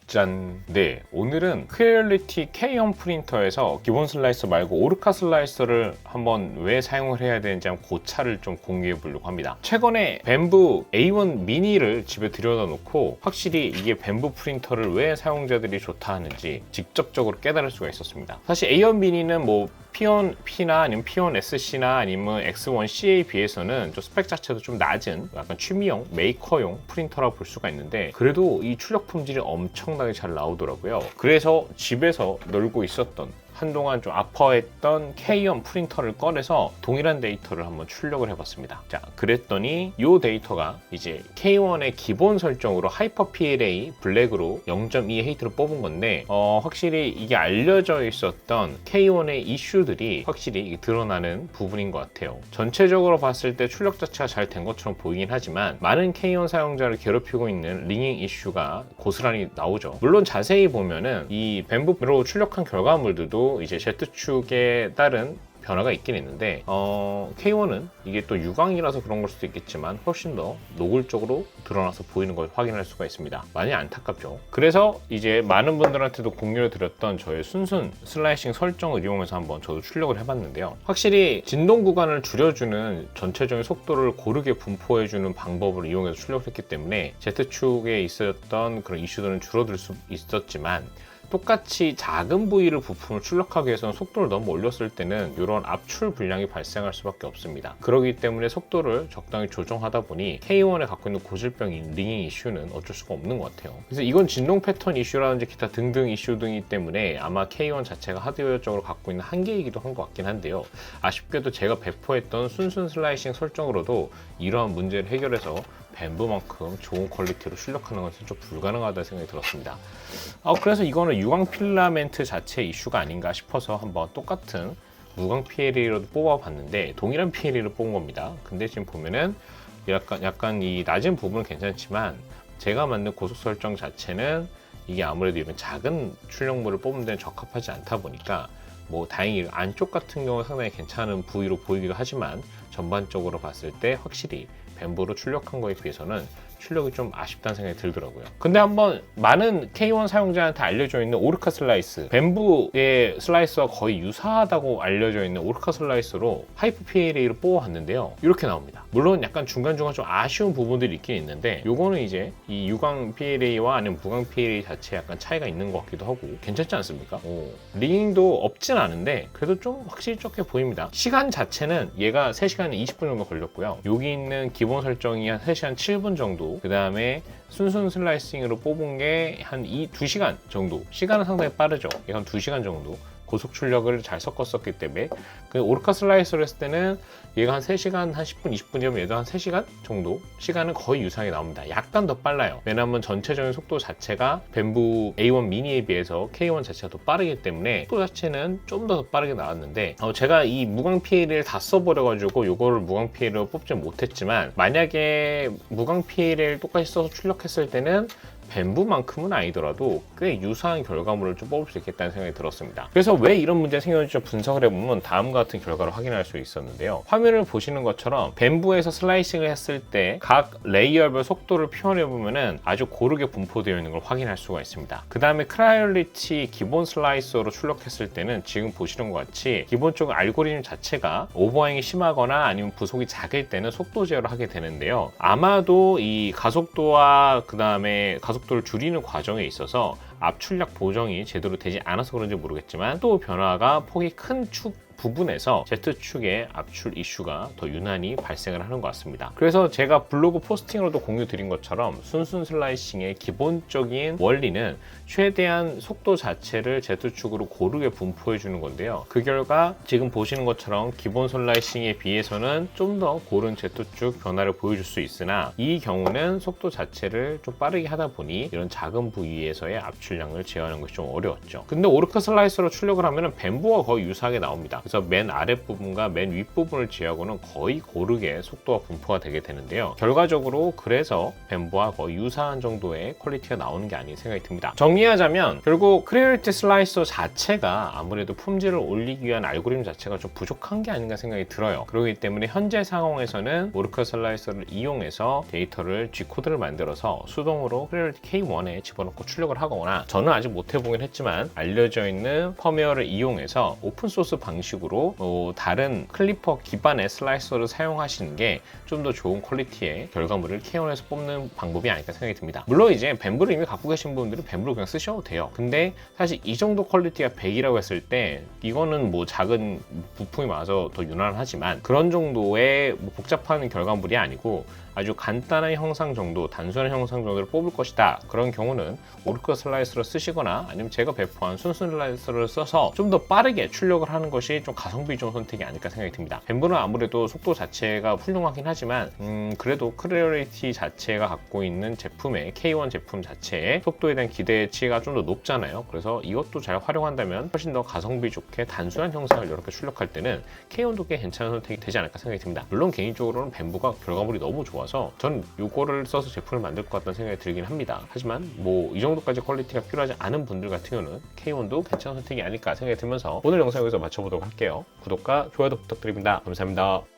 짠! 네, 오늘은 큐얼리티 K1 프린터에서 기본 슬라이서 말고 오르카 슬라이서를 한번 왜 사용을 해야 되는지 한번 그 차를 좀 공유해 보려고 합니다. 최근에 벤부 A1 미니를 집에 들여다 놓고 확실히 이게 벤부 프린터를 왜 사용자들이 좋다 하는지 직접적으로 깨달을 수가 있었습니다. 사실 A1 미니는 뭐 P1 P나 아니면 P1 SC나 아니면 X1C에 비해서는 좀 스펙 자체도 좀 낮은 약간 취미용, 메이커용 프린터라고 볼 수가 있는데 그래도 이 출력 품질이 엄청나게 잘 나오더라고요. 그래서 집에서 놀고 있었던 한동안 좀 아파했던 K1 프린터를 꺼내서 동일한 데이터를 한번 출력을 해봤습니다. 자, 그랬더니 이 데이터가 이제 K1의 기본 설정으로 하이퍼 PLA 블랙으로 0.2 헤이트를 뽑은 건데 확실히 이게 알려져 있었던 K1의 이슈들이 확실히 드러나는 부분인 것 같아요. 전체적으로 봤을 때 출력 자체가 잘 된 것처럼 보이긴 하지만 많은 K1 사용자를 괴롭히고 있는 링잉 이슈가 고스란히 나오죠. 물론 자세히 보면은 이 벤부로 출력한 결과물들도 이제 Z축에 따른 변화가 있긴 있는데 K1은 이게 또 유광이라서 그런 걸 수도 있겠지만 훨씬 더 노골적으로 드러나서 보이는 걸 확인할 수가 있습니다. 많이 안타깝죠. 그래서 이제 많은 분들한테도 공유를 드렸던 저의 순순 슬라이싱 설정을 이용해서 한번 저도 출력을 해봤는데요. 확실히 진동 구간을 줄여주는 전체적인 속도를 고르게 분포해주는 방법을 이용해서 출력을 했기 때문에 Z축에 있었던 그런 이슈들은 줄어들 수 있었지만 똑같이 작은 부위를 부품을 출력하기 위해서는 속도를 너무 올렸을 때는 이런 압출 불량이 발생할 수밖에 없습니다. 그렇기 때문에 속도를 적당히 조정하다 보니 K1에 갖고 있는 고질병인 링잉 이슈는 어쩔 수가 없는 것 같아요. 그래서 이건 진동 패턴 이슈라든지 기타 등등 이슈 등이기 때문에 아마 K1 자체가 하드웨어적으로 갖고 있는 한계이기도 한 것 같긴 한데요. 아쉽게도 제가 배포했던 순순 슬라이싱 설정으로도 이러한 문제를 해결해서 벤부만큼 좋은 퀄리티로 출력하는 것은 좀 불가능하다는 생각이 들었습니다. 그래서 이거는 유광 필라멘트 자체의 이슈가 아닌가 싶어서 한번 똑같은 무광 PLA로도 뽑아봤는데 동일한 PLA를 뽑은 겁니다. 근데 지금 보면은 약간 이 낮은 부분은 괜찮지만 제가 만든 고속 설정 자체는 이게 아무래도 이런 작은 출력물을 뽑는 데는 적합하지 않다 보니까 뭐 다행히 안쪽 같은 경우 상당히 괜찮은 부위로 보이기도 하지만 전반적으로 봤을 때 확실히 벤부로 출력한 거에 비해서는 출력이 좀 아쉽다는 생각이 들더라고요. 근데 한번 많은 K1 사용자한테 알려져 있는 오르카 슬라이스, 벤부의 슬라이스와 거의 유사하다고 알려져 있는 오르카 슬라이스로 하이퍼 PLA를 뽑아봤는데요. 이렇게 나옵니다. 물론 약간 중간중간 좀 아쉬운 부분들이 있긴 있는데 요거는 이제 이 유광 PLA와 아니면 무광 PLA 자체에 약간 차이가 있는 것 같기도 하고 괜찮지 않습니까? 링잉도 없진 않은데 그래도 좀 확실히 적게 보입니다. 시간 자체는 얘가 3시간 20분 정도 걸렸고요. 여기 있는 기본 설정이 한 3시간 7분 정도, 그 다음에 순순 슬라이싱으로 뽑은 게 한 2시간 정도, 시간은 상당히 빠르죠. 한 2시간 정도 고속 출력을 잘 섞었었기 때문에 그 오르카 슬라이서를 했을 때는 얘가 한 3시간 한 10분 20분이면 얘도 한 3시간 정도 시간은 거의 유사하게 나옵니다. 약간 더 빨라요. 왜냐하면 전체적인 속도 자체가 벤부 A1 미니에 비해서 K1 자체가 더 빠르기 때문에 속도 자체는 좀 더 빠르게 나왔는데 제가 이 무광 PLA를 다 써버려가지고 요거를 무광 PLA로 뽑지 못했지만 만약에 무광 PLA를 똑같이 써서 출력했을 때는 벤부만큼은 아니더라도 꽤 유사한 결과물을 좀 뽑을 수 있겠다는 생각이 들었습니다. 그래서 왜 이런 문제가 생겼는지 좀 분석을 해보면 다음과 같은 결과를 확인할 수 있었는데요. 화면을 보시는 것처럼 벤부에서 슬라이싱을 했을 때 각 레이어별 속도를 표현해보면 아주 고르게 분포되어 있는 걸 확인할 수가 있습니다. 그 다음에 큐얼리티 기본 슬라이서로 출력했을 때는 지금 보시는 것 같이 기본적으로 알고리즘 자체가 오버행이 심하거나 아니면 부속이 작을 때는 속도 제어를 하게 되는데요. 아마도 이 가속도와 그 다음에 가속도를 줄이는 과정에 있어서 압출력 보정이 제대로 되지 않아서 그런지 모르겠지만 또 변화가 폭이 큰 축 부분에서 Z축의 압출 이슈가 더 유난히 발생을 하는 것 같습니다. 그래서 제가 블로그 포스팅으로도 공유 드린 것처럼 순순 슬라이싱의 기본적인 원리는 최대한 속도 자체를 Z축으로 고르게 분포해 주는 건데요. 그 결과 지금 보시는 것처럼 기본 슬라이싱에 비해서는 좀 더 고른 Z축 변화를 보여줄 수 있으나 이 경우는 속도 자체를 좀 빠르게 하다 보니 이런 작은 부위에서의 압출량을 제어하는 것이 좀 어려웠죠. 근데 오르카 슬라이서로 출력을 하면 벤부와 거의 유사하게 나옵니다. 그래서 맨 아랫부분과 맨 윗부분을 제외하고는 거의 고르게 속도와 분포가 되게 되는데요. 결과적으로 그래서 벤보와 거의 유사한 정도의 퀄리티가 나오는 게 아닌가 생각이 듭니다. 정리하자면 결국 크리얼리티 슬라이서 자체가 아무래도 품질을 올리기 위한 알고리즘 자체가 좀 부족한 게 아닌가 생각이 들어요. 그렇기 때문에 현재 상황에서는 오르클 슬라이서를 이용해서 데이터를 G코드를 만들어서 수동으로 크리얼리티 K1에 집어넣고 출력을 하거나, 저는 아직 못 해보긴 했지만 알려져 있는 펌웨어를 이용해서 오픈소스 방식으로 다른 클리퍼 기반의 슬라이서를 사용하시는 게 좀 더 좋은 퀄리티의 결과물을 K1에서 뽑는 방법이 아닐까 생각이 듭니다. 물론 이제 벤브를 이미 갖고 계신 분들은 벤브를 그냥 쓰셔도 돼요. 근데 사실 이 정도 퀄리티가 100이라고 했을 때 이거는 뭐 작은 부품이 많아서 더 유난하지만 그런 정도의 뭐 복잡한 결과물이 아니고 아주 간단한 형상 정도, 단순한 형상 정도를 뽑을 것이다. 그런 경우는 오르클 슬라이서를 쓰시거나 아니면 제가 배포한 순수 슬라이서를 써서 좀 더 빠르게 출력을 하는 것이 좀 가성비 좋은 선택이 아닐까 생각이 듭니다. 벤브는 아무래도 속도 자체가 훌륭하긴 하지만 그래도 크리얼리티 자체가 갖고 있는 제품의 K1 제품 자체의 속도에 대한 기대치가 좀 더 높잖아요. 그래서 이것도 잘 활용한다면 훨씬 더 가성비 좋게 단순한 형상을 이렇게 출력할 때는 K1도 꽤 괜찮은 선택이 되지 않을까 생각이 듭니다. 물론 개인적으로는 벤브가 결과물이 너무 좋아서 저는 이거를 써서 제품을 만들 것 같다는 생각이 들긴 합니다. 하지만 뭐 이 정도까지 퀄리티가 필요하지 않은 분들 같은 경우는 K1도 괜찮은 선택이 아닐까 생각이 들면서 오늘 영상 여기서 마쳐보도록 할게요. 구독과 좋아요도 부탁드립니다. 감사합니다.